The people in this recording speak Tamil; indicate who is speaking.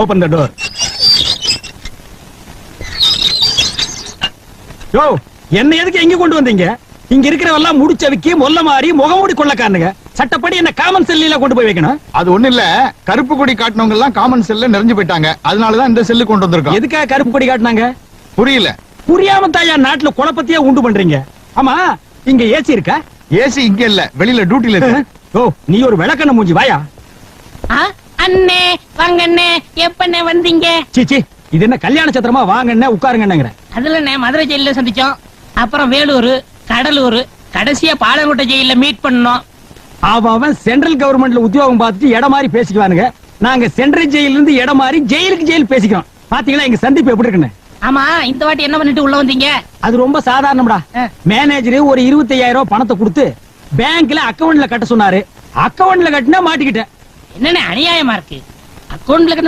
Speaker 1: Open the door. யோ, என்ன எதுக்கு எங்க கொண்டு வந்தீங்க? இங்க இருக்கிறவெல்லாம் முடிச்சவிக்கி மொல்ல மாறி முகமூடி கொள்ளக்காரனுங்க. சட்டப்படி என்ன காமன் செல்லில கொண்டு போய் வைக்கணும்.
Speaker 2: அது ஒண்ணு இல்ல, கருப்பு கொடி காட்டினவங்க எல்லாம் காமன் செல்ல நிறைஞ்சு போயிட்டாங்க. அதனாலதான் இந்த செல்லு கொண்டு வந்திருக்கோம்.
Speaker 1: எதுக்காக கருப்பு கொடி காட்டினாங்க?
Speaker 2: புரியல.
Speaker 1: புரியாம தாயா நாட்டுல குழப்பத்தையே உண்டு பண்றீங்க. ஆமா, இங்க ஏசி இருக்கா?
Speaker 2: ஏசி இங்க இல்ல, வெளியில டியூட்டில இருக்கு.
Speaker 1: ஓ, நீ ஒரு விளக்கண்ண மூஞ்சி வாயா.
Speaker 3: அண்ணே வாங்கண்ணே, எப்பண்ணே வந்தீங்க?
Speaker 1: சீச்சி, இது என்ன கல்யாண சத்திரமா? வாங்கண்ணே உட்காருங்கன்னுங்கிற.
Speaker 3: அதுல மதுரை ஜெயில சந்திச்சோம், அப்புறம் வேலூர், கடலூர், கடைசியா பாலங்கோட்டை ஜெயில மீட் பண்ணோம்.
Speaker 1: அவன் சென்ட்ரல் கவர்மெண்ட்ல உத்தியோகம் பார்த்துட்டு இடம் மாதிரி பேசிக்குவானுங்க. நாங்க சென்ட்ரல் ஜெயில இருந்து இடம் மாதிரி ஜெயிலுக்கு ஜெயில் பேசிக்கிறோம். பாத்தீங்களா எங்க சந்திப்பு எப்படி இருக்குன்னு?
Speaker 3: ஆமா, இந்த வாட்டி என்ன பண்ணிட்டு உள்ள வந்தீங்க?
Speaker 1: அது ரொம்ப சாதாரணம்டா. மேனேஜர் ஒரு 25,000 பணத்தை கொடுத்து பேங்க்ல அக்கவுண்ட்ல கட்ட சொன்னாரு. அக்கவுண்ட்ல கட்டினா மாட்டிக்கிட்டேன்.
Speaker 3: என்னன்னு அநியாயமா இருக்கு. அக்கௌண்ட்ல